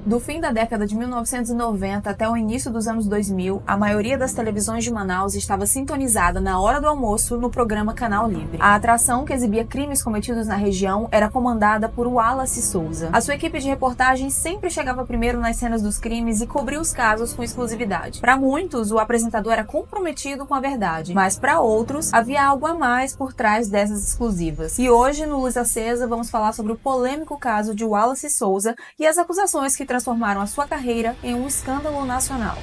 Do fim da década de 1990 até o início dos anos 2000, a maioria das televisões de Manaus estava sintonizada na hora do almoço no programa Canal Livre. A atração, que exibia crimes cometidos na região, era comandada por Wallace Souza. A sua equipe de reportagem sempre chegava primeiro nas cenas dos crimes e cobria os casos com exclusividade. Para muitos, o apresentador era comprometido com a verdade, mas para outros, havia algo a mais por trás dessas exclusivas. E hoje, no Luz Acesa, vamos falar sobre o polêmico caso de Wallace Souza e as acusações que transformaram a sua carreira em um escândalo nacional.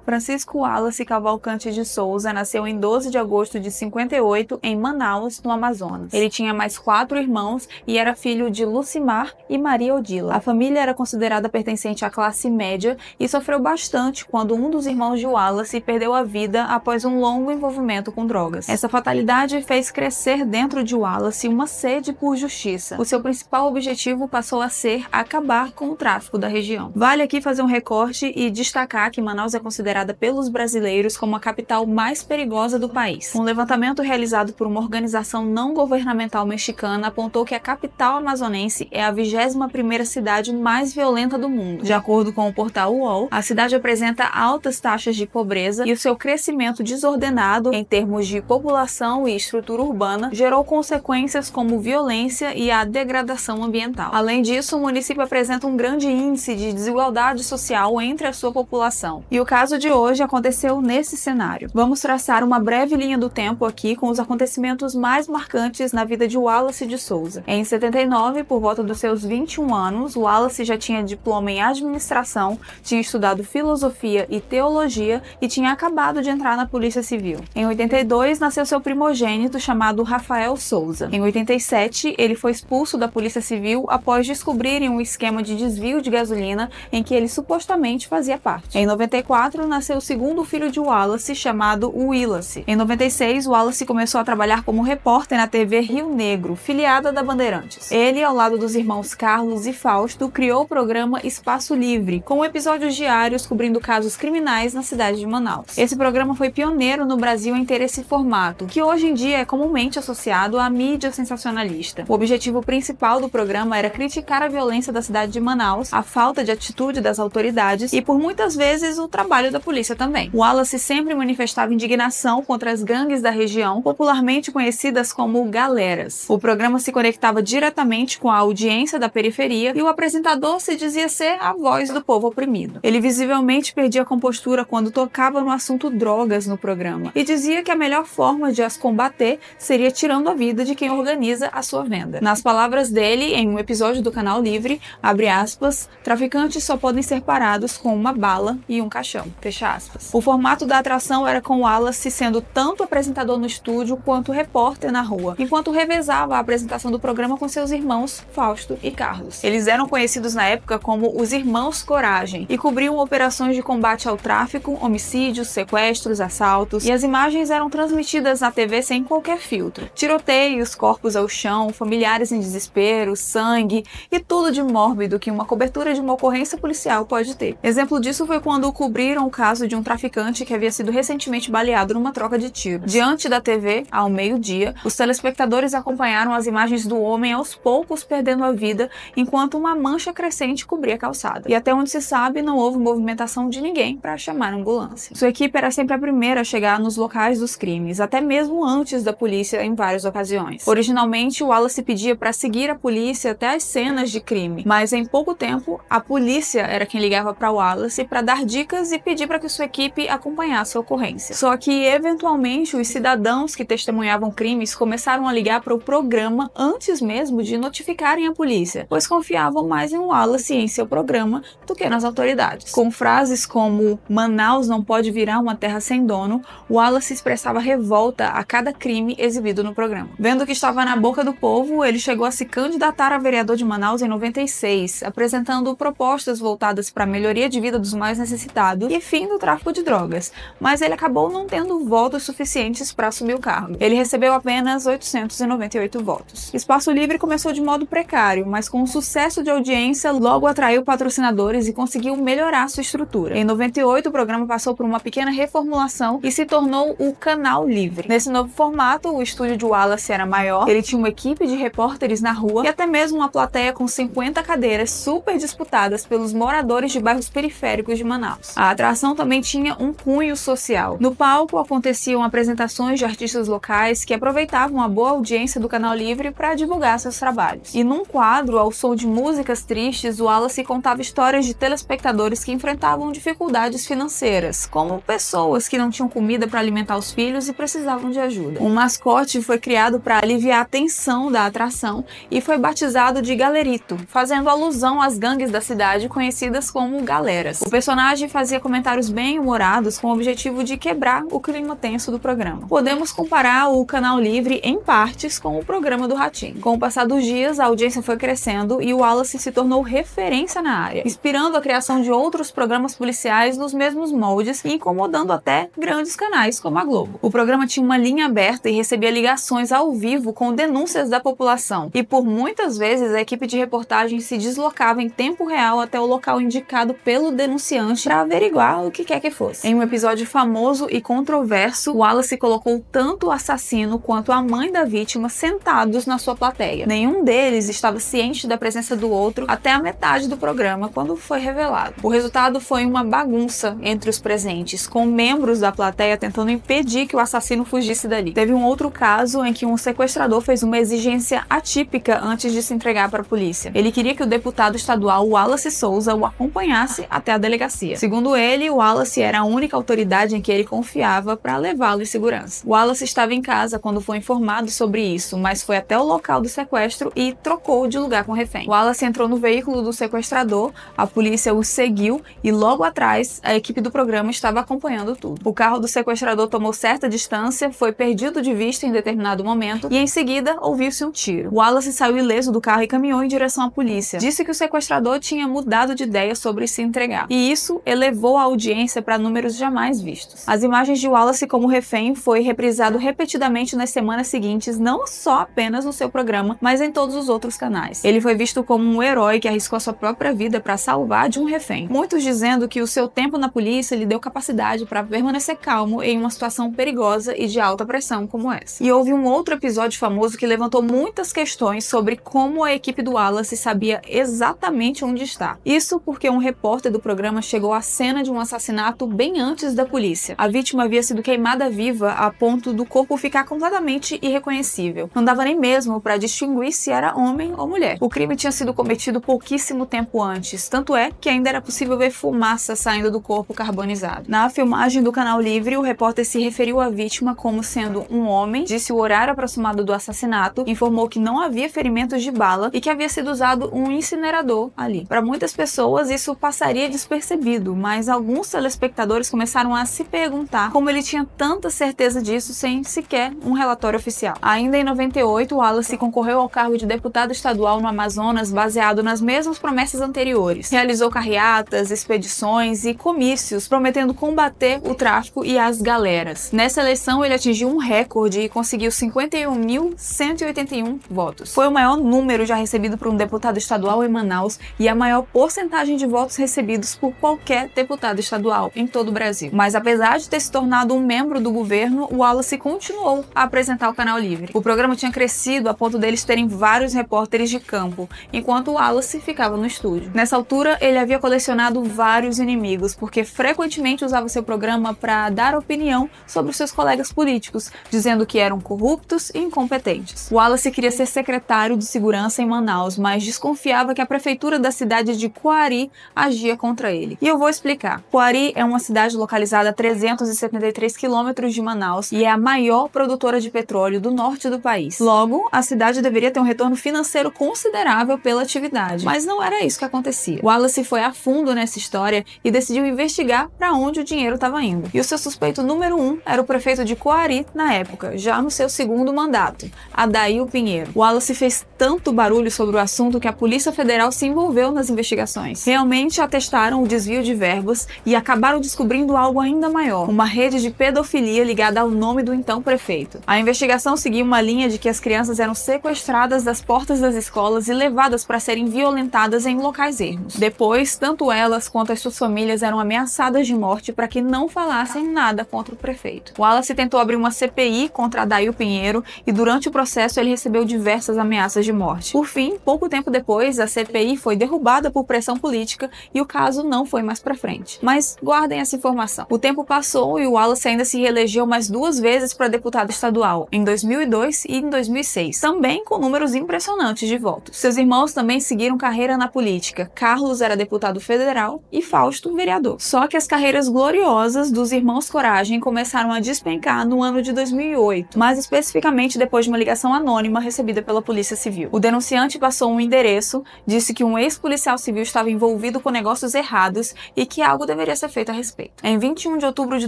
Francisco Wallace Cavalcante de Souza nasceu em 12 de agosto de 58 em Manaus, no Amazonas. Ele tinha mais 4 irmãos e era filho de Lucimar e Maria Odila. A família era considerada pertencente à classe média e sofreu bastante quando um dos irmãos de Wallace perdeu a vida após um longo envolvimento com drogas. Essa fatalidade fez crescer dentro de Wallace uma sede por justiça. O seu principal objetivo passou a ser acabar com o tráfico da região. Vale aqui fazer um recorte e destacar que Manaus é considerada pelos brasileiros como a capital mais perigosa do país. Um levantamento realizado por uma organização não governamental mexicana apontou que a capital amazonense é a 21ª cidade mais violenta do mundo. De acordo com o portal UOL, a cidade apresenta altas taxas de pobreza e o seu crescimento desordenado em termos de população e estrutura urbana gerou consequências como violência e a degradação ambiental. Além disso, o município apresenta um grande índice de desigualdade social entre a sua população. E o caso de hoje aconteceu nesse cenário. Vamos traçar uma breve linha do tempo aqui com os acontecimentos mais marcantes na vida de Wallace de Souza. Em 79, por volta dos seus 21 anos, Wallace já tinha diploma em administração, tinha estudado filosofia e teologia e tinha acabado de entrar na Polícia Civil. Em 82, nasceu seu primogênito chamado Rafael Souza. Em 87, ele foi expulso da Polícia Civil após descobrirem um esquema de desvio de gasolina em que ele supostamente fazia parte. Em 94, nasceu o segundo filho de Wallace, chamado Willace. Em 96, Wallace começou a trabalhar como repórter na TV Rio Negro, filiada da Bandeirantes. Ele, ao lado dos irmãos Carlos e Fausto, criou o programa Espaço Livre, com episódios diários cobrindo casos criminais na cidade de Manaus. Esse programa foi pioneiro no Brasil em ter esse formato, que hoje em dia é comumente associado à mídia sensacionalista. O objetivo principal do programa era criticar a violência da cidade de Manaus, a falta de atitude das autoridades e, por muitas vezes, o trabalho da polícia também. Wallace sempre manifestava indignação contra as gangues da região, popularmente conhecidas como galeras. O programa se conectava diretamente com a audiência da periferia e o apresentador se dizia ser a voz do povo oprimido. Ele visivelmente perdia a compostura quando tocava no assunto drogas no programa e dizia que a melhor forma de as combater seria tirando a vida de quem organiza a sua venda. Nas palavras dele, em um episódio do Canal Livre, abre aspas, traficantes só podem ser parados com uma bala e um caixão. Fecha aspas. O formato da atração era com Wallace sendo tanto apresentador no estúdio quanto repórter na rua, enquanto revezava a apresentação do programa com seus irmãos Fausto e Carlos. Eles eram conhecidos na época como os Irmãos Coragem e cobriam operações de combate ao tráfico, homicídios, sequestros, assaltos, e as imagens eram transmitidas na TV sem qualquer filtro. Tiroteios, corpos ao chão, familiares em desespero, sangue e tudo de mórbido que uma cobertura de uma ocorrência policial pode ter. Exemplo disso foi quando cobriram o caso de um traficante que havia sido recentemente baleado numa troca de tiros. Diante da TV, ao meio-dia, os telespectadores acompanharam as imagens do homem aos poucos perdendo a vida, enquanto uma mancha crescente cobria a calçada. E até onde se sabe, não houve movimentação de ninguém para chamar a ambulância. Sua equipe era sempre a primeira a chegar nos locais dos crimes, até mesmo antes da polícia em várias ocasiões. Originalmente, Wallace pedia para seguir a polícia até as cenas de crime, mas em pouco tempo, a polícia era quem ligava para Wallace para dar dicas e pedir para que sua equipe acompanhasse a ocorrência. Só que, eventualmente, os cidadãos que testemunhavam crimes começaram a ligar para o programa antes mesmo de notificarem a polícia, pois confiavam mais em Wallace e em seu programa do que nas autoridades. Com frases como "Manaus não pode virar uma terra sem dono", Wallace expressava revolta a cada crime exibido no programa. Vendo que estava na boca do povo, ele chegou a se candidatar a vereador de Manaus em 96, apresentando propostas voltadas para a melhoria de vida dos mais necessitados e fim fim do tráfico de drogas, mas ele acabou não tendo votos suficientes para assumir o cargo. Ele recebeu apenas 898 votos. Espaço Livre começou de modo precário, mas com o sucesso de audiência, logo atraiu patrocinadores e conseguiu melhorar sua estrutura. Em 98, o programa passou por uma pequena reformulação e se tornou o Canal Livre. Nesse novo formato, o estúdio de Wallace era maior, ele tinha uma equipe de repórteres na rua e até mesmo uma plateia com 50 cadeiras super disputadas pelos moradores de bairros periféricos de Manaus. A atração também tinha um cunho social. No palco aconteciam apresentações de artistas locais que aproveitavam a boa audiência do Canal Livre para divulgar seus trabalhos. E num quadro, ao som de músicas tristes, o Wallace contava histórias de telespectadores que enfrentavam dificuldades financeiras, como pessoas que não tinham comida para alimentar os filhos e precisavam de ajuda. Um mascote foi criado para aliviar a tensão da atração e foi batizado de Galerito, fazendo alusão às gangues da cidade conhecidas como galeras. O personagem fazia comentários bem-humorados com o objetivo de quebrar o clima tenso do programa. Podemos comparar o Canal Livre em partes com o programa do Ratinho. Com o passar dos dias, a audiência foi crescendo e o Wallace se tornou referência na área, inspirando a criação de outros programas policiais nos mesmos moldes e incomodando até grandes canais como a Globo. O programa tinha uma linha aberta e recebia ligações ao vivo com denúncias da população, e por muitas vezes a equipe de reportagem se deslocava em tempo real até o local indicado pelo denunciante para averiguar o que quer que fosse. Em um episódio famoso e controverso, Wallace colocou tanto o assassino quanto a mãe da vítima sentados na sua plateia. Nenhum deles estava ciente da presença do outro até a metade do programa, quando foi revelado. O resultado foi uma bagunça entre os presentes, com membros da plateia tentando impedir que o assassino fugisse dali. Teve um outro caso em que um sequestrador fez uma exigência atípica antes de se entregar para a polícia. Ele queria que o deputado estadual Wallace Souza o acompanhasse até a delegacia. Segundo ele, Wallace era a única autoridade em que ele confiava para levá-lo em segurança. Wallace estava em casa quando foi informado sobre isso, mas foi até o local do sequestro e trocou de lugar com o refém. Wallace entrou no veículo do sequestrador, a polícia o seguiu e logo atrás a equipe do programa estava acompanhando tudo. O carro do sequestrador tomou certa distância, foi perdido de vista em determinado momento e em seguida ouviu-se um tiro. Wallace saiu ileso do carro e caminhou em direção à polícia. Disse que o sequestrador tinha mudado de ideia sobre se entregar, e isso elevou a audiência para números jamais vistos. As imagens de Wallace como refém foi reprisado repetidamente nas semanas seguintes, não só apenas no seu programa, mas em todos os outros canais. Ele foi visto como um herói que arriscou a sua própria vida para salvar de um refém. Muitos dizendo que o seu tempo na polícia lhe deu capacidade para permanecer calmo em uma situação perigosa e de alta pressão como essa. E houve um outro episódio famoso que levantou muitas questões sobre como a equipe do Wallace sabia exatamente onde está. Isso porque um repórter do programa chegou à cena de um assassinato bem antes da polícia. A vítima havia sido queimada viva a ponto do corpo ficar completamente irreconhecível. Não dava nem mesmo para distinguir se era homem ou mulher. O crime tinha sido cometido pouquíssimo tempo antes, tanto é que ainda era possível ver fumaça saindo do corpo carbonizado. Na filmagem do Canal Livre, o repórter se referiu à vítima como sendo um homem, disse o horário aproximado do assassinato, informou que não havia ferimentos de bala e que havia sido usado um incinerador ali. Para muitas pessoas, isso passaria despercebido, mas alguns telespectadores começaram a se perguntar como ele tinha tanta certeza disso sem sequer um relatório oficial. Ainda em 98, Wallace concorreu ao cargo de deputado estadual no Amazonas baseado nas mesmas promessas anteriores. Realizou carreatas, expedições e comícios, prometendo combater o tráfico e as galeras. Nessa eleição, ele atingiu um recorde e conseguiu 51.181 votos. Foi o maior número já recebido por um deputado estadual em Manaus e a maior porcentagem de votos recebidos por qualquer deputado estadual em todo o Brasil. Mas apesar de ter se tornado um membro do governo, Wallace continuou a apresentar o Canal Livre. O programa tinha crescido a ponto deles terem vários repórteres de campo, enquanto Wallace ficava no estúdio. Nessa altura, ele havia colecionado vários inimigos, porque frequentemente usava seu programa para dar opinião sobre os seus colegas políticos, dizendo que eram corruptos e incompetentes. Wallace queria ser secretário de segurança em Manaus, mas desconfiava que a prefeitura da cidade de Coari agia contra ele. E eu vou explicar. Coari é uma cidade localizada a 373 quilômetros de Manaus e é a maior produtora de petróleo do norte do país. Logo, a cidade deveria ter um retorno financeiro considerável pela atividade, mas não era isso que acontecia. Wallace foi a fundo nessa história e decidiu investigar para onde o dinheiro estava indo. E o seu suspeito número 1 era o prefeito de Coari na época, já no seu segundo mandato, Adail Pinheiro. Wallace fez tanto barulho sobre o assunto que a Polícia Federal se envolveu nas investigações. Realmente atestaram o desvio de verbas e acabaram descobrindo algo ainda maior, uma rede de pedofilia ligada ao nome do então prefeito. A investigação seguiu uma linha de que as crianças eram sequestradas das portas das escolas e levadas para serem violentadas em locais ermos. Depois, tanto elas quanto as suas famílias eram ameaçadas de morte para que não falassem nada contra o prefeito. Wallace tentou abrir uma CPI contra Adair Pinheiro e durante o processo ele recebeu diversas ameaças de morte. Por fim, pouco tempo depois, a CPI foi derrubada por pressão política e o caso não foi mais para frente. Mas guardem essa informação. O tempo passou e o Wallace ainda se reelegeu mais 2 vezes para deputado estadual, em 2002 e em 2006, também com números impressionantes de votos. Seus irmãos também seguiram carreira na política. Carlos era deputado federal e Fausto vereador. Só que as carreiras gloriosas dos irmãos Coragem começaram a despencar no ano de 2008, mais especificamente depois de uma ligação anônima recebida pela Polícia Civil. O denunciante passou um endereço, disse que um ex-policial civil estava envolvido com negócios errados e que algo deveria ser feito a respeito. Em 21 de outubro de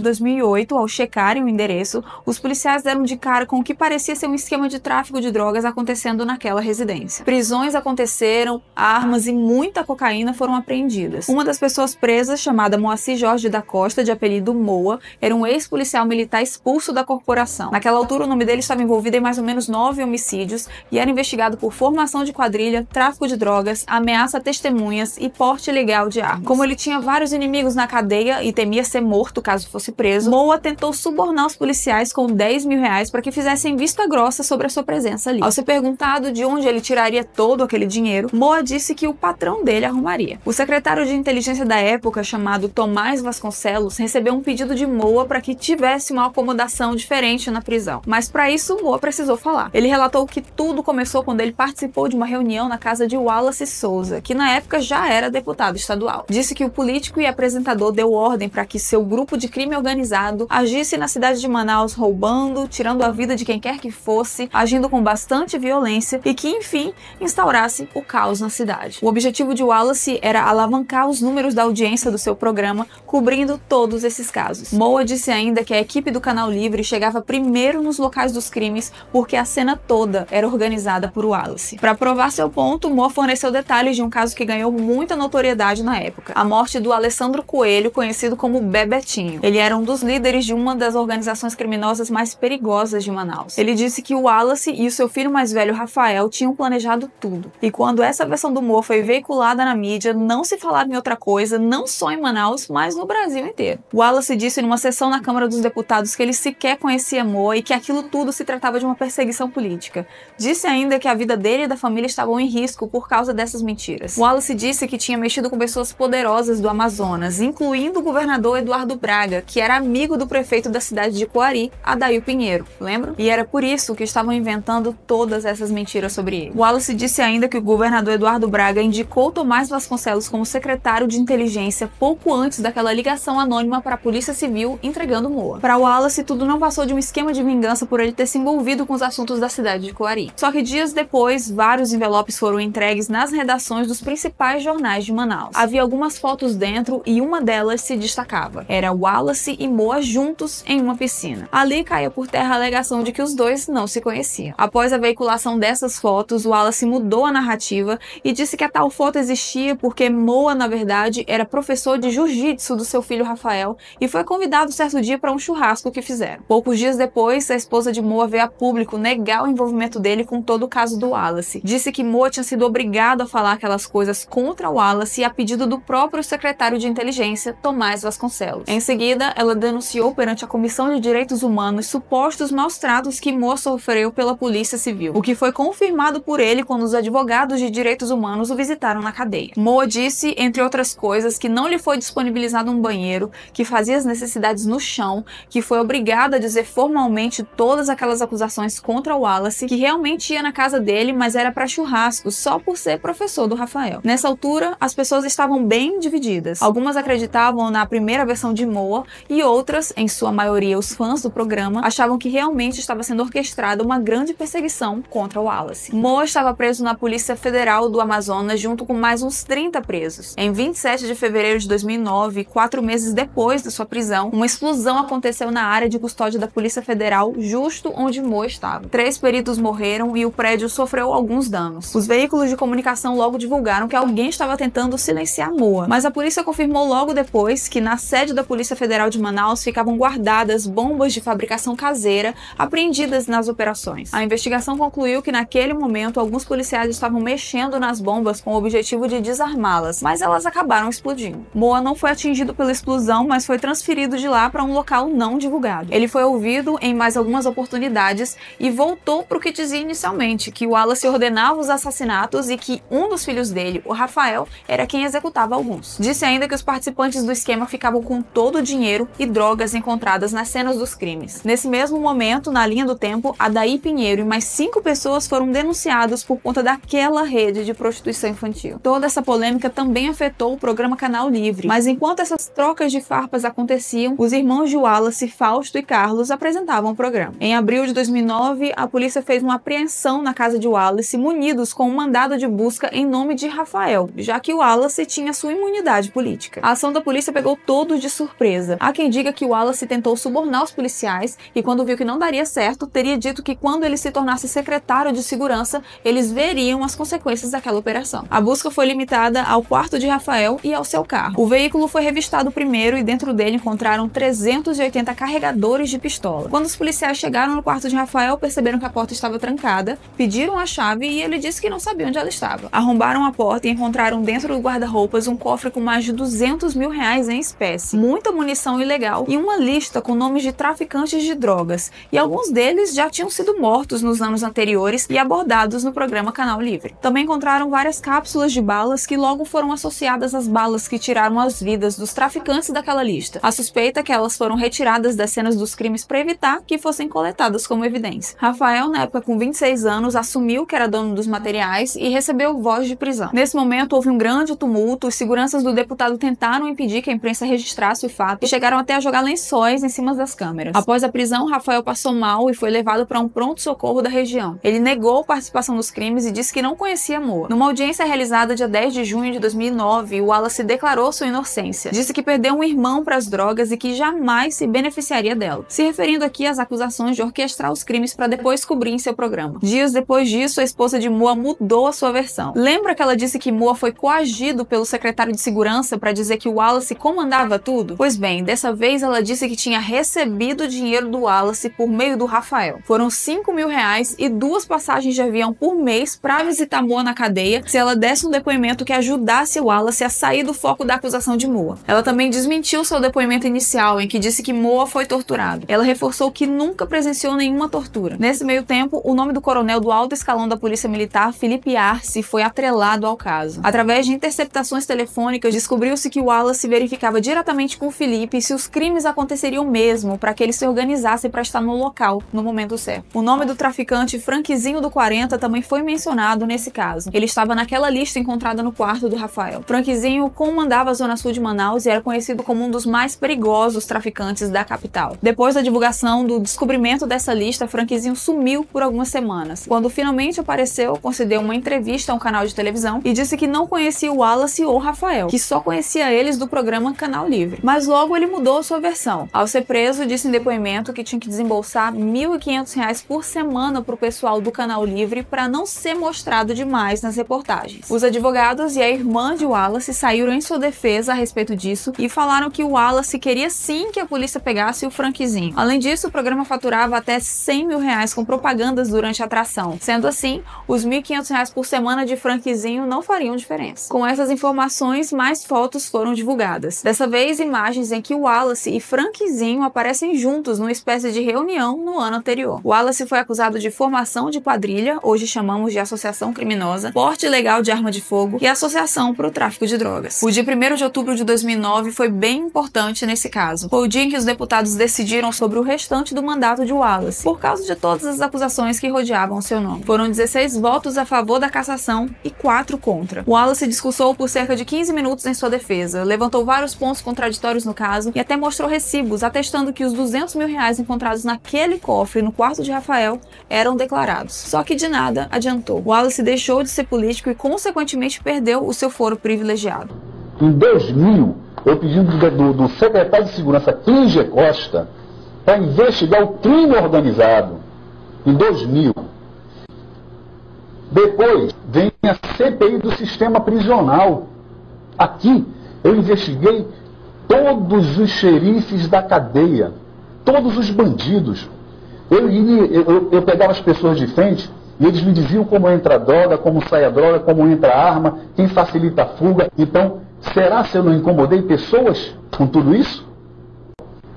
2008, ao checarem o endereço, os policiais deram de cara com o que parecia ser um esquema de tráfico de drogas acontecendo naquela residência. Prisões aconteceram, armas e muita cocaína foram apreendidas. Uma das pessoas presas, chamada Moacir Jorge da Costa, de apelido Moa, era um ex-policial militar expulso da corporação. Naquela altura, o nome dele estava envolvido em mais ou menos 9 homicídios e era investigado por formação de quadrilha, tráfico de drogas, ameaça a testemunhas e porte ilegal de armas. Como ele tinha vários inimigos na cadeia e temia ser morto caso fosse preso, Moa tentou subornar os policiais com 10 mil reais para que fizessem vista grossa sobre a sua presença ali. Ao ser perguntado de onde ele tiraria todo aquele dinheiro, Moa disse que o patrão dele arrumaria. O secretário de inteligência da época, chamado Tomás Vasconcelos, recebeu um pedido de Moa para que tivesse uma acomodação diferente na prisão. Mas para isso, Moa precisou falar. Ele relatou que tudo começou quando ele participou de uma reunião na casa de Wallace Souza, que na época já era deputado estadual. Disse que o político e apresentador deu ordem para que seu grupo de crime organizado agisse na cidade de Manaus roubando, tirando a vida de quem quer que fosse, agindo com bastante violência e que, enfim, instaurasse o caos na cidade. O objetivo de Wallace era alavancar os números da audiência do seu programa, cobrindo todos esses casos. Moa disse ainda que a equipe do Canal Livre chegava primeiro nos locais dos crimes porque a cena toda era organizada por Wallace. Para provar seu ponto, Moa forneceu detalhes de um caso que ganhou muita notoriedade na época: a morte do Alessandro Coelho, conhecido como Bebetinho. Ele era um dos líderes de uma das organizações criminosas mais perigosas de Manaus. Ele disse que o Wallace e o seu filho mais velho, Rafael, tinham planejado tudo. E quando essa versão do Moa foi veiculada na mídia, não se falava em outra coisa, não só em Manaus, mas no Brasil inteiro. Wallace disse numa sessão na Câmara dos Deputados que ele sequer conhecia Moa e que aquilo tudo se tratava de uma perseguição política. Disse ainda que a vida dele e da família estavam em risco por causa dessas mentiras. Wallace disse que tinha mexido com pessoas poderosas do Amazonas, incluindo o governador Eduardo Braga, que era amigo do prefeito da cidade de Coari, Adair Pinheiro, lembram? E era por isso que estavam inventando todas essas mentiras sobre ele. Wallace disse ainda que o governador Eduardo Braga indicou Tomás Vasconcelos como secretário de inteligência pouco antes daquela ligação anônima para a Polícia Civil entregando Moa. Para Wallace, tudo não passou de um esquema de vingança por ele ter se envolvido com os assuntos da cidade de Coari. Só que dias depois, vários envelopes foram entregues nas redações dos principais jornais de Manaus. Havia algumas fotos dentro e uma delas se destacava. Era Wallace e Moa juntos em uma piscina. Ali caía por terra a alegação de que os dois não se conheciam. Após a veiculação dessas fotos, Wallace mudou a narrativa e disse que a tal foto existia porque Moa, na verdade, era professor de jiu-jitsu do seu filho Rafael e foi convidado certo dia para um churrasco que fizeram. Poucos dias depois, a esposa de Moa veio a público negar o envolvimento dele com todo o caso do Wallace. Disse que Moa tinha sido obrigado a falar aquelas coisas contra Wallace a pedido do próprio secretário de inteligência, Tomás Vasconcelos. Em seguida, ela denunciou perante a Comissão de Direitos Humanos supostos maus-tratos que Moa sofreu pela Polícia Civil, o que foi confirmado por ele quando os advogados de direitos humanos o visitaram na cadeia. Moa disse, entre outras coisas, que não lhe foi disponibilizado um banheiro, que fazia as necessidades no chão, que foi obrigada a dizer formalmente todas aquelas acusações contra o Wallace, que realmente ia na casa dele, mas era para churrasco, só por ser professor do Rafael. Nessa altura, as pessoas estavam bem divididas. Algumas acreditavam na primeira versão de Moa e outras, em sua maioria os fãs do programa, achavam que realmente estava sendo orquestrada uma grande perseguição contra o Wallace. Moa estava preso na Polícia Federal do Amazonas junto com mais uns 30 presos. Em 27 de fevereiro de 2009, 4 meses depois de sua prisão, uma explosão aconteceu na área de custódia da Polícia Federal, justo onde Moa estava. 3 peritos morreram e o prédio sofreu alguns danos. Os veículos de comunicação logo divulgaram que alguém estava tentando silenciar Moa, mas a polícia confirmou logo logo depois que na sede da Polícia Federal de Manaus ficavam guardadas bombas de fabricação caseira apreendidas nas operações. A investigação concluiu que naquele momento alguns policiais estavam mexendo nas bombas com o objetivo de desarmá-las, mas elas acabaram explodindo. Moa não foi atingido pela explosão, mas foi transferido de lá para um local não divulgado. Ele foi ouvido em mais algumas oportunidades e voltou para o que dizia inicialmente, que o Wallace ordenava os assassinatos e que um dos filhos dele, o Rafael, era quem executava alguns. Disse ainda que os participantes do esquema ficavam com todo o dinheiro e drogas encontradas nas cenas dos crimes. Nesse mesmo momento, na linha do tempo, Adair Pinheiro e mais 5 pessoas foram denunciados por conta daquela rede de prostituição infantil. Toda essa polêmica também afetou o programa Canal Livre, mas enquanto essas trocas de farpas aconteciam, os irmãos de Wallace, Fausto e Carlos, apresentavam o programa. Em abril de 2009, a polícia fez uma apreensão na casa de Wallace, munidos com um mandado de busca em nome de Rafael, já que Wallace tinha sua imunidade política. A ação da polícia pegou todos de surpresa. Há quem diga que Wallace tentou subornar os policiais e, quando viu que não daria certo, teria dito que quando ele se tornasse secretário de segurança, eles veriam as consequências daquela operação. A busca foi limitada ao quarto de Rafael e ao seu carro. O veículo foi revistado primeiro e dentro dele encontraram 380 carregadores de pistola. Quando os policiais chegaram no quarto de Rafael, perceberam que a porta estava trancada, pediram a chave e ele disse que não sabia onde ela estava. Arrombaram a porta e encontraram dentro do guarda-roupas um cofre com mais de R$200 mil em espécie, muita munição ilegal e uma lista com nomes de traficantes de drogas, e alguns deles já tinham sido mortos nos anos anteriores e abordados no programa Canal Livre. Também encontraram várias cápsulas de balas que logo foram associadas às balas que tiraram as vidas dos traficantes daquela lista. A suspeita é que elas foram retiradas das cenas dos crimes para evitar que fossem coletadas como evidência. Rafael, na época com 26 anos, assumiu que era dono dos materiais e recebeu voz de prisão. Nesse momento houve um grande tumulto, os seguranças do deputado tentaram impedir que a imprensa registrasse o fato e chegaram até a jogar lençóis em cima das câmeras. Após a prisão, Rafael passou mal e foi levado para um pronto-socorro da região. Ele negou participação nos crimes e disse que não conhecia Moa. Numa audiência realizada dia 10 de junho de 2009, o Wallace declarou sua inocência. Disse que perdeu um irmão para as drogas e que jamais se beneficiaria dela, se referindo aqui às acusações de orquestrar os crimes para depois cobrir em seu programa. Dias depois disso, a esposa de Moa mudou a sua versão. Lembra que ela disse que Moa foi coagido pelo secretário de segurança para dizer que o Wallace comandava tudo? Pois bem, dessa vez ela disse que tinha recebido dinheiro do Wallace por meio do Rafael. Foram R$5 mil e 2 passagens de avião por mês para visitar Moa na cadeia se ela desse um depoimento que ajudasse o Wallace a sair do foco da acusação de Moa. Ela também desmentiu seu depoimento inicial, em que disse que Moa foi torturado. Ela reforçou que nunca presenciou nenhuma tortura. Nesse meio tempo, o nome do coronel do alto escalão da Polícia Militar, Felipe Arce, foi atrelado ao caso. Através de interceptações telefônicas, descobriu-se que o Wallace verificava diretamente com o Felipe se os crimes aconteceriam mesmo, para que ele se organizasse para estar no local, no momento certo. O nome do traficante Franquezinho do 40 também foi mencionado nesse caso. Ele estava naquela lista encontrada no quarto do Rafael. Franquezinho comandava a zona sul de Manaus e era conhecido como um dos mais perigosos traficantes da capital. Depois da divulgação do descobrimento dessa lista, Franquezinho sumiu por algumas semanas. Quando finalmente apareceu, concedeu uma entrevista a um canal de televisão e disse que não conhecia o Wallace ou Rafael, que só conhecia eles do programa Canal Livre. Mas logo ele mudou sua versão. Ao ser preso, disse em depoimento que tinha que desembolsar R$1.500 por semana para o pessoal do Canal Livre para não ser mostrado demais nas reportagens. Os advogados e a irmã de Wallace saíram em sua defesa a respeito disso e falaram que o Wallace queria sim que a polícia pegasse o Franquezinho. Além disso, o programa faturava até R$100 mil com propagandas durante a atração. Sendo assim, os R$1.500 por semana de Franquezinho não fariam diferença. Com essas informações, mais fotos foram divulgadas. Dessa vez, imagens em que Wallace e Franquezinho aparecem juntos numa espécie de reunião no ano anterior. Wallace foi acusado de formação de quadrilha, hoje chamamos de associação criminosa, porte ilegal de arma de fogo e associação para o tráfico de drogas. O dia 1º de outubro de 2009 foi bem importante nesse caso. Foi o dia em que os deputados decidiram sobre o restante do mandato de Wallace, por causa de todas as acusações que rodeavam o seu nome. Foram 16 votos a favor da cassação e 4 contra. Wallace discursou por cerca de 15 minutos em sua defesa, levantou vários pontos contraditórios no caso e até mostrou recibos atestando que os R$200 mil encontrados naquele cofre no quarto de Rafael eram declarados. Só que de nada adiantou. Wallace deixou de ser político e consequentemente perdeu o seu foro privilegiado. Em 2000, eu pedi do secretário de Segurança, Clínger Costa, para investigar o crime organizado. Em 2000. Depois vem a CPI do sistema prisional. Aqui eu investiguei todos os xerifes da cadeia, todos os bandidos. Eu pegava as pessoas de frente e eles me diziam como entra a droga, como sai a droga, como entra a arma, quem facilita a fuga. Então, será se eu não incomodei pessoas com tudo isso?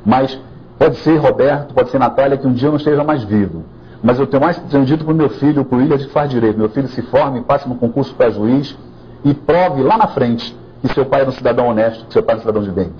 Mas pode ser Roberto, pode ser Natália, que um dia eu não esteja mais vivo. Mas eu tenho dito para o meu filho, para o William, que faz direito. Meu filho se forme, passe no concurso para juiz e prove lá na frente que seu pai é um cidadão honesto, que seu pai é um cidadão de bem.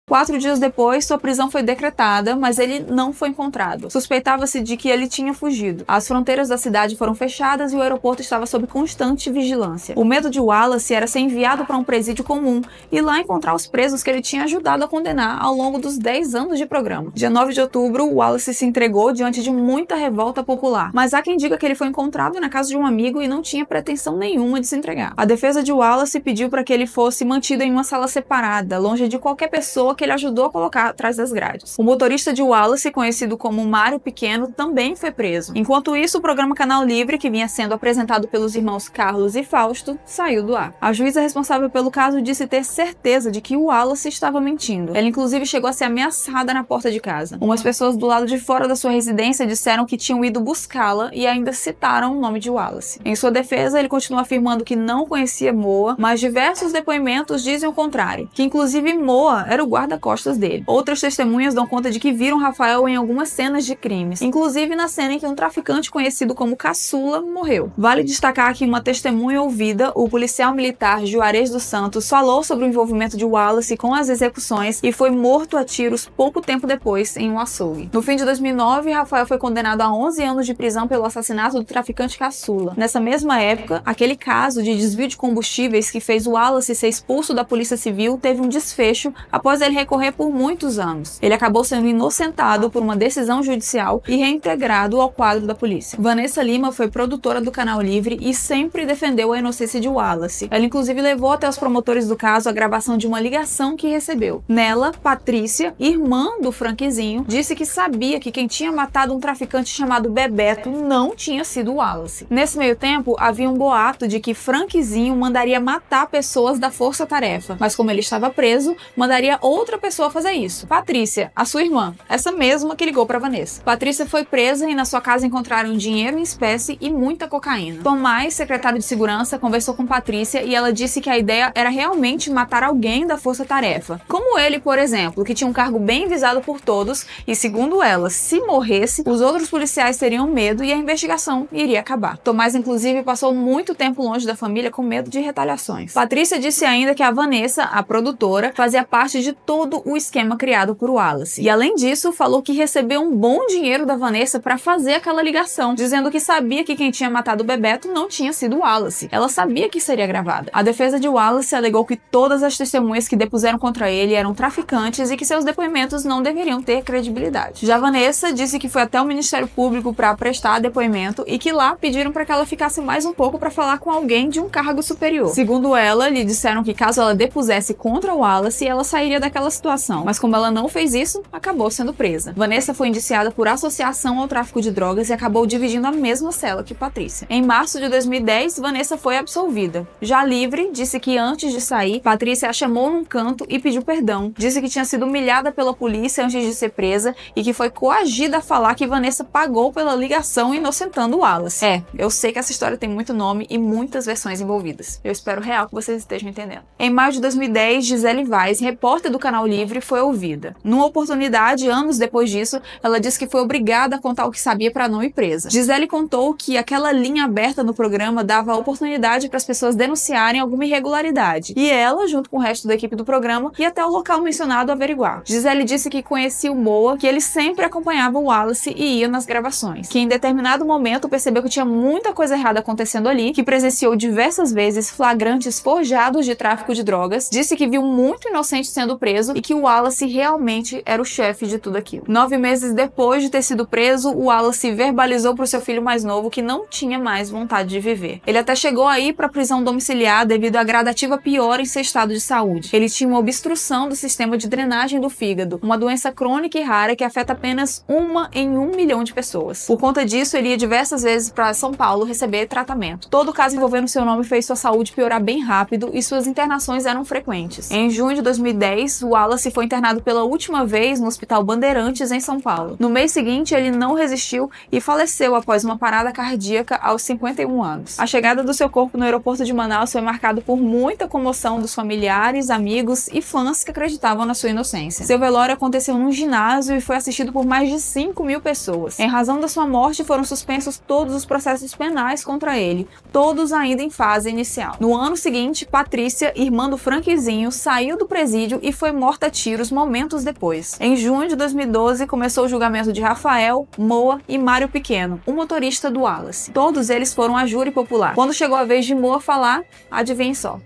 4 dias depois, sua prisão foi decretada, mas ele não foi encontrado. Suspeitava-se de que ele tinha fugido. As fronteiras da cidade foram fechadas e o aeroporto estava sob constante vigilância. O medo de Wallace era ser enviado para um presídio comum e lá encontrar os presos que ele tinha ajudado a condenar ao longo dos 10 anos de programa. Dia 9 de outubro, Wallace se entregou diante de muita revolta popular, mas há quem diga que ele foi encontrado na casa de um amigo e não tinha pretensão nenhuma de se entregar. A defesa de Wallace pediu para que ele fosse mantido em uma sala separada, longe de qualquer pessoa que ele ajudou a colocar atrás das grades. O motorista de Wallace, conhecido como Mário Pequeno, também foi preso. Enquanto isso, o programa Canal Livre, que vinha sendo apresentado pelos irmãos Carlos e Fausto, saiu do ar. A juíza responsável pelo caso disse ter certeza de que o Wallace estava mentindo. Ela inclusive chegou a ser ameaçada na porta de casa. Umas pessoas do lado de fora da sua residência disseram que tinham ido buscá-la e ainda citaram o nome de Wallace. Em sua defesa, ele continua afirmando que não conhecia Moa, mas diversos depoimentos dizem o contrário, que inclusive Moa era o guarda-costas dele. Outras testemunhas dão conta de que viram Rafael em algumas cenas de crimes, inclusive na cena em que um traficante conhecido como Caçula morreu. Vale destacar que uma testemunha ouvida, o policial militar Juarez dos Santos, falou sobre o envolvimento de Wallace com as execuções e foi morto a tiros pouco tempo depois em um açougue. No fim de 2009, Rafael foi condenado a 11 anos de prisão pelo assassinato do traficante Caçula. Nessa mesma época, aquele caso de desvio de combustíveis que fez Wallace ser expulso da Polícia Civil teve um desfecho após ele recorrer por muitos anos. Ele acabou sendo inocentado por uma decisão judicial e reintegrado ao quadro da polícia. Vanessa Lima foi produtora do Canal Livre e sempre defendeu a inocência de Wallace. Ela inclusive levou até os promotores do caso a gravação de uma ligação que recebeu. Nela, Patrícia, irmã do Frankzinho, disse que sabia que quem tinha matado um traficante chamado Bebeto não tinha sido Wallace. Nesse meio tempo, havia um boato de que Frankzinho mandaria matar pessoas da Força Tarefa, mas como ele estava preso, mandaria outra pessoa fazer isso. Patrícia, a sua irmã, essa mesma que ligou para Vanessa. Patrícia foi presa e na sua casa encontraram dinheiro em espécie e muita cocaína. Tomás, secretário de segurança, conversou com Patrícia e ela disse que a ideia era realmente matar alguém da Força Tarefa. Como ele, por exemplo, que tinha um cargo bem visado por todos e, segundo ela, se morresse, os outros policiais teriam medo e a investigação iria acabar. Tomás, inclusive, passou muito tempo longe da família com medo de retaliações. Patrícia disse ainda que a Vanessa, a produtora, fazia parte de todo o esquema criado por Wallace. E além disso, falou que recebeu um bom dinheiro da Vanessa para fazer aquela ligação, dizendo que sabia que quem tinha matado o Bebeto não tinha sido Wallace. Ela sabia que seria gravada. A defesa de Wallace alegou que todas as testemunhas que depuseram contra ele eram traficantes e que seus depoimentos não deveriam ter credibilidade. Já Vanessa disse que foi até o Ministério Público para prestar depoimento e que lá pediram para que ela ficasse mais um pouco para falar com alguém de um cargo superior. Segundo ela, lhe disseram que caso ela depusesse contra Wallace, ela sairia daquela situação, mas como ela não fez isso, acabou sendo presa. Vanessa foi indiciada por associação ao tráfico de drogas e acabou dividindo a mesma cela que Patrícia. Em março de 2010, Vanessa foi absolvida. Já livre, disse que antes de sair, Patrícia a chamou num canto e pediu perdão. Disse que tinha sido humilhada pela polícia antes de ser presa e que foi coagida a falar que Vanessa pagou pela ligação inocentando Wallace. Eu sei que essa história tem muito nome e muitas versões envolvidas. Eu espero real que vocês estejam entendendo. Em maio de 2010, Gisele Vaz, repórter do Canal Livre, foi ouvida. Numa oportunidade, anos depois disso, ela disse que foi obrigada a contar o que sabia para não ir presa. Gisele contou que aquela linha aberta no programa dava oportunidade para as pessoas denunciarem alguma irregularidade. E ela, junto com o resto da equipe do programa, ia até o local mencionado averiguar. Gisele disse que conhecia o Moa, que ele sempre acompanhava o Wallace e ia nas gravações. Que em determinado momento percebeu que tinha muita coisa errada acontecendo ali, que presenciou diversas vezes flagrantes forjados de tráfico de drogas, disse que viu muito inocente sendo preso e que o Wallace realmente era o chefe de tudo aquilo. 9 meses depois de ter sido preso, o Wallace verbalizou para o seu filho mais novo que não tinha mais vontade de viver. Ele até chegou a ir para a prisão domiciliar devido à gradativa piora em seu estado de saúde. Ele tinha uma obstrução do sistema de drenagem do fígado, uma doença crônica e rara que afeta apenas 1 em 1 milhão de pessoas. Por conta disso, ele ia diversas vezes para São Paulo receber tratamento. Todo caso envolvendo seu nome fez sua saúde piorar bem rápido e suas internações eram frequentes. Em junho de 2010, o Wallace foi internado pela última vez no Hospital Bandeirantes, em São Paulo. No mês seguinte, ele não resistiu e faleceu após uma parada cardíaca aos 51 anos. A chegada do seu corpo no aeroporto de Manaus foi marcado por muita comoção dos familiares, amigos e fãs que acreditavam na sua inocência. Seu velório aconteceu num ginásio e foi assistido por mais de 5.000 pessoas. Em razão da sua morte, foram suspensos todos os processos penais contra ele, todos ainda em fase inicial. No ano seguinte, Patrícia, irmã do Franquezinho, saiu do presídio e foi morta a tiros momentos depois. Em junho de 2012, começou o julgamento de Rafael, Moa e Mário Pequeno, o motorista do Wallace. Todos eles foram a júri popular. Quando chegou a vez de Moa falar, adivinhe só.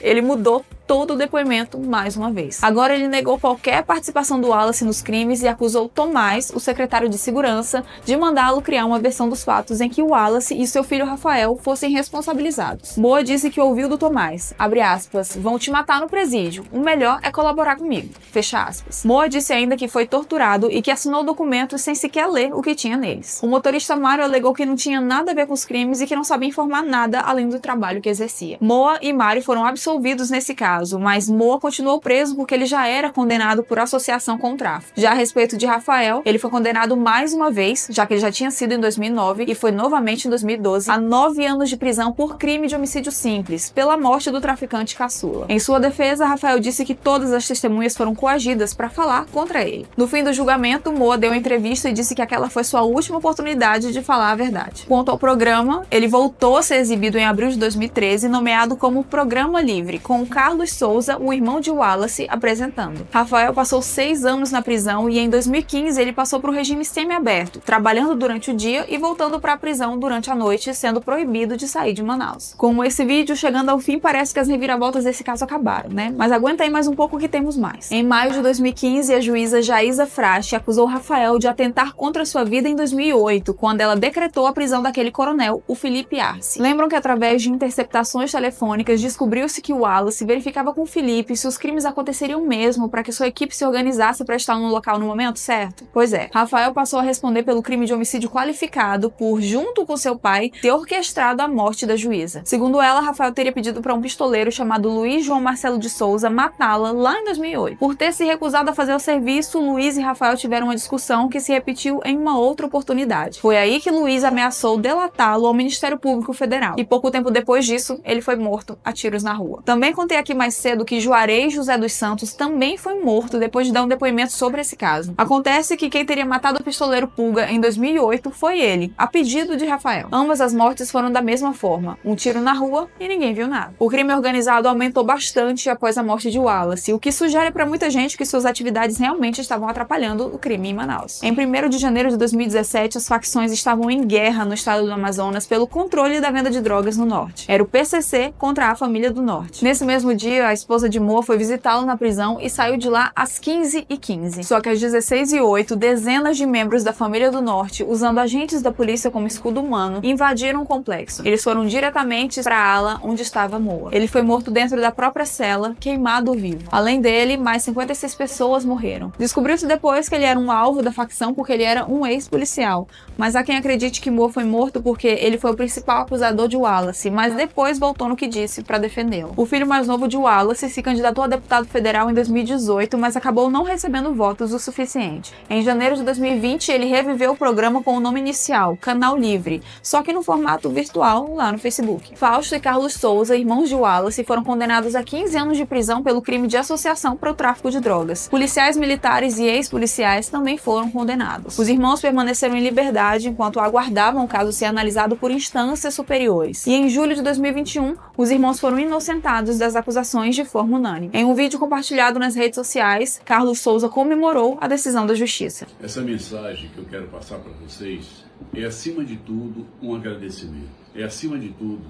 Ele mudou todo o depoimento mais uma vez. Agora ele negou qualquer participação do Wallace nos crimes e acusou Tomás, o secretário de segurança, de mandá-lo criar uma versão dos fatos em que o Wallace e seu filho Rafael fossem responsabilizados. Moa disse que ouviu do Tomás, abre aspas, vão te matar no presídio, o melhor é colaborar comigo, fecha aspas. Moa disse ainda que foi torturado e que assinou documentos sem sequer ler o que tinha neles. O motorista Mário alegou que não tinha nada a ver com os crimes e que não sabia informar nada além do trabalho que exercia. Moa e Mário foram absolvidos nesse caso, mas Moa continuou preso porque ele já era condenado por associação com o tráfico. Já a respeito de Rafael, ele foi condenado mais uma vez, já que ele já tinha sido em 2009 e foi novamente em 2012, a 9 anos de prisão por crime de homicídio simples, pela morte do traficante caçula. Em sua defesa, Rafael disse que todas as testemunhas foram coagidas para falar contra ele. No fim do julgamento, Moa deu uma entrevista e disse que aquela foi sua última oportunidade de falar a verdade. Quanto ao programa, ele voltou a ser exibido em abril de 2013, nomeado como Programa Livre, com Carlos Souza, o irmão de Wallace, apresentando. Rafael passou 6 anos na prisão e em 2015 ele passou para o regime semiaberto, trabalhando durante o dia e voltando para a prisão durante a noite, sendo proibido de sair de Manaus. Com esse vídeo chegando ao fim, parece que as reviravoltas desse caso acabaram, né? Mas aguenta aí mais um pouco que temos mais. Em maio de 2015, a juíza Jaísa Frache acusou Rafael de atentar contra sua vida em 2008, quando ela decretou a prisão daquele coronel, o Felipe Arce. Lembram que através de interceptações telefônicas descobriu-se que o Wallace verificava com Felipe se os crimes aconteceriam mesmo para que sua equipe se organizasse para estar no local no momento certo? Pois é, Rafael passou a responder pelo crime de homicídio qualificado por, junto com seu pai, ter orquestrado a morte da juíza. Segundo ela, Rafael teria pedido para um pistoleiro chamado Luiz João Marcelo de Souza matá-la lá em 2008. Por ter se recusado a fazer o serviço, Luiz e Rafael tiveram uma discussão que se repetiu em uma outra oportunidade. Foi aí que Luiz ameaçou delatá-lo ao Ministério Público Federal. E pouco tempo depois disso, ele foi morto a tiros na rua. Também contei aqui mais cedo que Juarez José dos Santos também foi morto depois de dar um depoimento sobre esse caso. Acontece que quem teria matado o pistoleiro Pulga em 2008 foi ele, a pedido de Rafael. Ambas as mortes foram da mesma forma, um tiro na rua e ninguém viu nada. O crime organizado aumentou bastante após a morte de Wallace, o que sugere para muita gente que suas atividades realmente estavam atrapalhando o crime em Manaus. Em 1º de janeiro de 2017, as facções estavam em guerra no estado do Amazonas pelo controle da venda de drogas no norte. Era o PCC contra a família do norte. Nesse mesmo dia, a esposa de Moa foi visitá-lo na prisão e saiu de lá às 15h15. Só que às 16h08, dezenas de membros da família do norte, usando agentes da polícia como escudo humano, invadiram o complexo. Eles foram diretamente para a ala onde estava Moa. Ele foi morto dentro da própria cela, queimado vivo. Além dele, mais 56 pessoas morreram. Descobriu-se depois que ele era um alvo da facção porque ele era um ex-policial, mas há quem acredite que Moa foi morto porque ele foi o principal acusador de Wallace, mas depois voltou no que disse para defendê-lo. O filho mais novo de Wallace se candidatou a deputado federal em 2018, mas acabou não recebendo votos o suficiente. Em janeiro de 2020, ele reviveu o programa com o nome inicial, Canal Livre, só que no formato virtual lá no Facebook. Fausto e Carlos Souza, irmãos de Wallace, foram condenados a 15 anos de prisão pelo crime de associação para o tráfico de drogas. Policiais militares e ex-policiais também foram condenados. Os irmãos permaneceram em liberdade enquanto aguardavam o caso ser analisado por instâncias superiores. E em julho de 2021, os irmãos foram inocentados das acusações de forma unânime. Em um vídeo compartilhado nas redes sociais, Carlos Souza comemorou a decisão da justiça. Essa mensagem que eu quero passar para vocês é, acima de tudo, um agradecimento. É, acima de tudo,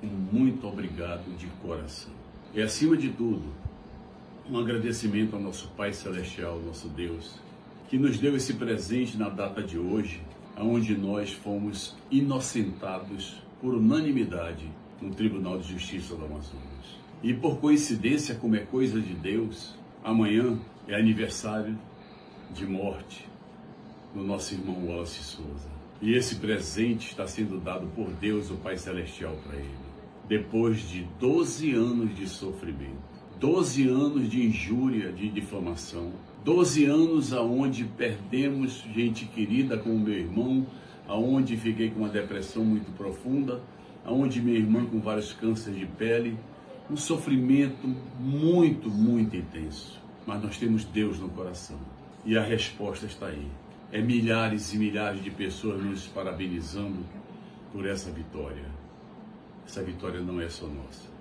um muito obrigado de coração. É, acima de tudo, um agradecimento ao nosso Pai Celestial, nosso Deus, que nos deu esse presente na data de hoje, onde nós fomos inocentados por unanimidade no Tribunal de Justiça do Amazonas. E por coincidência, como é coisa de Deus, amanhã é aniversário de morte do nosso irmão Wallace Souza. E esse presente está sendo dado por Deus, o Pai Celestial, para ele. Depois de 12 anos de sofrimento, 12 anos de injúria, de difamação. 12 anos aonde perdemos gente querida como meu irmão, aonde fiquei com uma depressão muito profunda, aonde minha irmã com vários cânceres de pele, um sofrimento muito, muito intenso. Mas nós temos Deus no coração e a resposta está aí. É milhares e milhares de pessoas nos parabenizando por essa vitória. Essa vitória não é só nossa.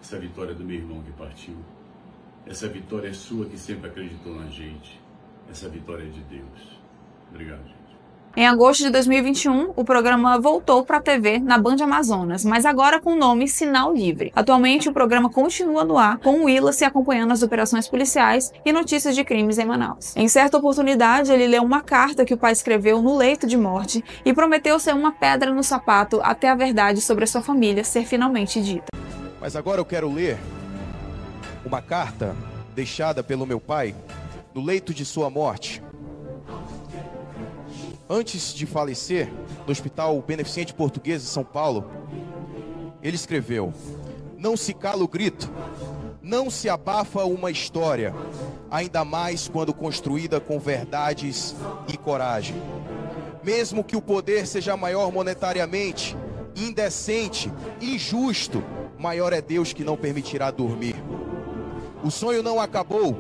Essa vitória é do meu irmão que partiu. Essa vitória é sua que sempre acreditou na gente. Essa vitória é de Deus. Obrigado, gente. Em agosto de 2021, o programa voltou para a TV na Band Amazonas, mas agora com o nome Sinal Livre. Atualmente, o programa continua no ar, com o Wallace acompanhando as operações policiais e notícias de crimes em Manaus. Em certa oportunidade, ele leu uma carta que o pai escreveu no leito de morte e prometeu ser uma pedra no sapato até a verdade sobre a sua família ser finalmente dita. Mas agora eu quero ler uma carta deixada pelo meu pai no leito de sua morte. Antes de falecer, no Hospital Beneficente Português de São Paulo, ele escreveu: não se cala o grito, não se abafa uma história, ainda mais quando construída com verdades e coragem. Mesmo que o poder seja maior monetariamente, indecente, injusto, maior é Deus que não permitirá dormir. O sonho não acabou,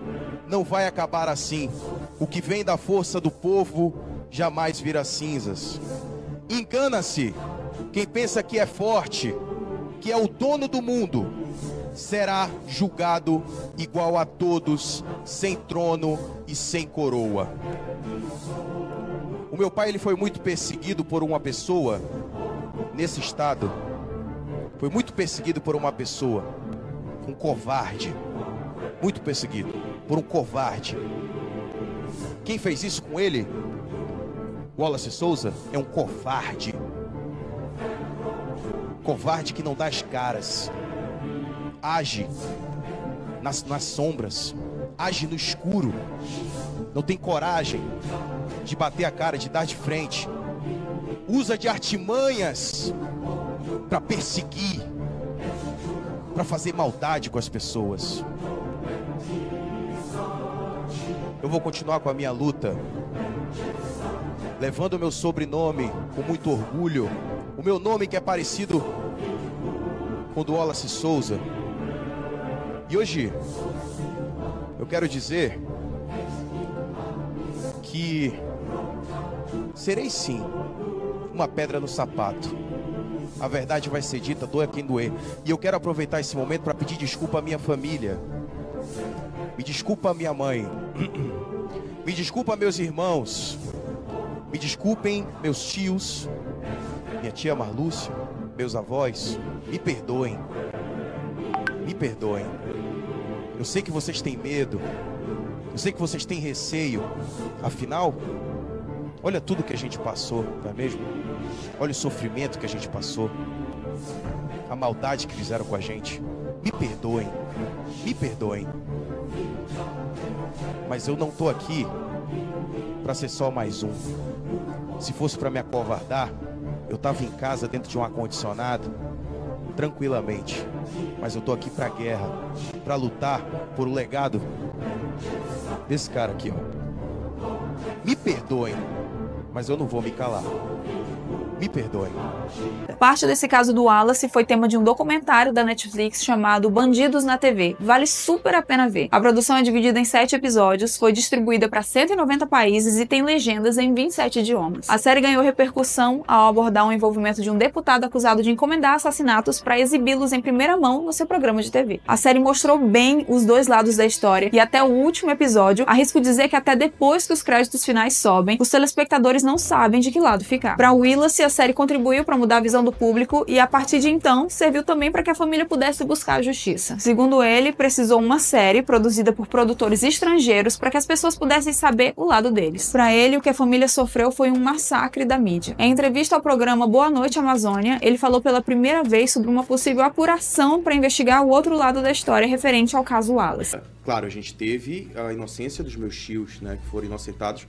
não vai acabar assim. O que vem da força do povo jamais vira cinzas. Engana-se quem pensa que é forte, que é o dono do mundo, será julgado igual a todos, sem trono e sem coroa. O meu pai, ele foi muito perseguido por uma pessoa nesse estado. Foi muito perseguido por uma pessoa, um covarde. Muito perseguido por um covarde. Quem fez isso com ele? Wallace Souza é um covarde. Covarde que não dá as caras. Age nas sombras. Age no escuro. Não tem coragem de bater a cara, de dar de frente. Usa de artimanhas para perseguir, para fazer maldade com as pessoas. Eu vou continuar com a minha luta, levando o meu sobrenome com muito orgulho, o meu nome que é parecido com o do Wallace Souza. E hoje eu quero dizer que serei sim uma pedra no sapato. A verdade vai ser dita, doa quem doer. E eu quero aproveitar esse momento para pedir desculpa à minha família. Me desculpa a minha mãe. Me desculpa meus irmãos. Me desculpem meus tios, minha tia Marlúcia, meus avós. Me perdoem. Me perdoem. Eu sei que vocês têm medo. Eu sei que vocês têm receio. Afinal, olha tudo que a gente passou, não é mesmo? Olha o sofrimento que a gente passou. A maldade que fizeram com a gente. Me perdoem. Me perdoem. Mas eu não estou aqui para ser só mais um. Se fosse para me acovardar, eu estava em casa dentro de um ar-condicionado, tranquilamente. Mas eu estou aqui para a guerra, para lutar por o legado desse cara aqui, ó. Me perdoem, mas eu não vou me calar. Me perdoem. Parte desse caso do Wallace foi tema de um documentário da Netflix chamado Bandidos na TV. Vale super a pena ver. A produção é dividida em 7 episódios, foi distribuída para 190 países e tem legendas em 27 idiomas. A série ganhou repercussão ao abordar o envolvimento de um deputado acusado de encomendar assassinatos para exibi-los em primeira mão no seu programa de TV. A série mostrou bem os dois lados da história e até o último episódio, arrisco dizer que até depois que os créditos finais sobem, os telespectadores não sabem de que lado ficar. Para Wallace, a série contribuiu para mudar a visão do público e, a partir de então, serviu também para que a família pudesse buscar a justiça. Segundo ele, precisou uma série produzida por produtores estrangeiros para que as pessoas pudessem saber o lado deles. Para ele, o que a família sofreu foi um massacre da mídia. Em entrevista ao programa Boa Noite Amazônia, ele falou pela primeira vez sobre uma possível apuração para investigar o outro lado da história referente ao caso Wallace. Claro, a gente teve a inocência dos meus tios, né, que foram inocentados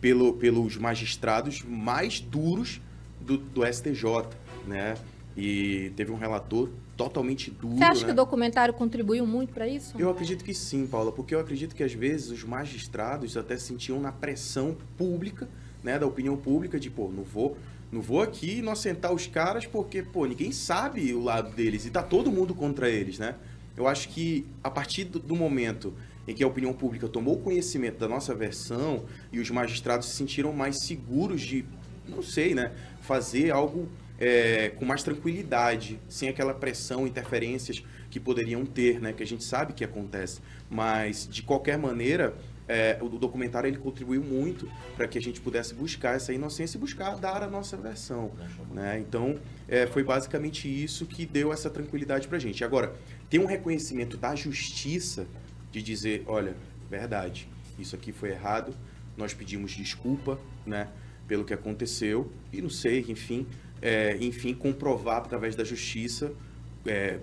pelos magistrados mais duros do STJ, né? e teve um relator totalmente duro. Você acha né? que o documentário contribuiu muito para isso? Eu acredito que sim, Paula, porque eu acredito que às vezes os magistrados até sentiam na pressão pública, né, da opinião pública, de, pô, não vou aqui inocentar os caras porque, pô, ninguém sabe o lado deles e tá todo mundo contra eles, né? Eu acho que a partir do momento em que a opinião pública tomou conhecimento da nossa versão e os magistrados se sentiram mais seguros de, não sei, né, fazer algo com mais tranquilidade, sem aquela pressão, interferências que poderiam ter, né, que a gente sabe que acontece. Mas, de qualquer maneira, o documentário ele contribuiu muito para que a gente pudesse buscar essa inocência e buscar dar a nossa versão, né? Então, foi basicamente isso que deu essa tranquilidade para a gente. Agora, tem um reconhecimento da justiça de dizer, olha, verdade, isso aqui foi errado, nós pedimos desculpa, né, pelo que aconteceu, e não sei, enfim, comprovar através da justiça,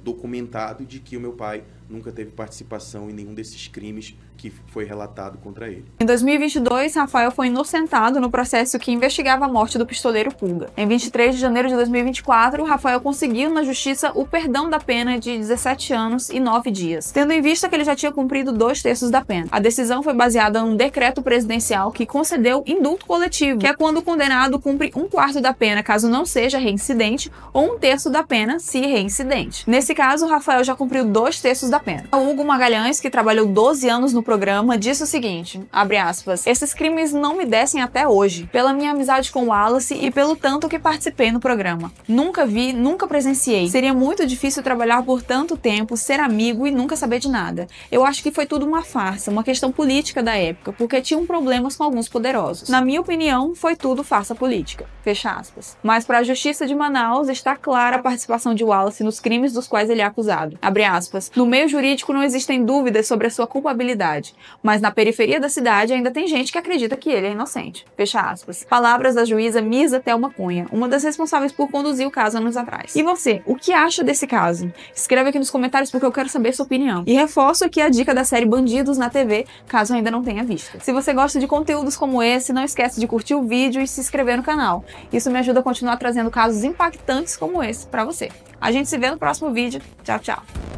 documentado, de que o meu pai nunca teve participação em nenhum desses crimes que foi relatado contra ele. Em 2022, Rafael foi inocentado no processo que investigava a morte do pistoleiro Pulga. Em 23 de janeiro de 2024, Rafael conseguiu na justiça o perdão da pena de 17 anos e 9 dias, tendo em vista que ele já tinha cumprido 2/3 da pena. A decisão foi baseada num decreto presidencial que concedeu indulto coletivo, que é quando o condenado cumpre 1/4 da pena caso não seja reincidente ou 1/3 da pena se reincidente. Nesse caso, Rafael já cumpriu 2/3 da pena. O Hugo Magalhães, que trabalhou 12 anos no programa, disse o seguinte, abre aspas, esses crimes não me descem até hoje, pela minha amizade com o Wallace e pelo tanto que participei no programa. Nunca vi, nunca presenciei. Seria muito difícil trabalhar por tanto tempo, ser amigo e nunca saber de nada. Eu acho que foi tudo uma farsa, uma questão política da época, porque tinham problemas com alguns poderosos. Na minha opinião, foi tudo farsa política. Fecha aspas. Mas para a Justiça de Manaus está clara a participação de Wallace nos crimes dos quais ele é acusado. Abre aspas. No meio jurídico não existem dúvidas sobre a sua culpabilidade, mas na periferia da cidade ainda tem gente que acredita que ele é inocente. Fecha aspas. Palavras da juíza Misa Thelma Cunha, uma das responsáveis por conduzir o caso anos atrás. E você, o que acha desse caso? Escreve aqui nos comentários porque eu quero saber sua opinião. E reforço aqui a dica da série Bandidos na TV, caso ainda não tenha visto. Se você gosta de conteúdos como esse, não esquece de curtir o vídeo e se inscrever no canal. Isso me ajuda a continuar trazendo casos impactantes como esse pra você. A gente se vê no próximo vídeo. Tchau, tchau!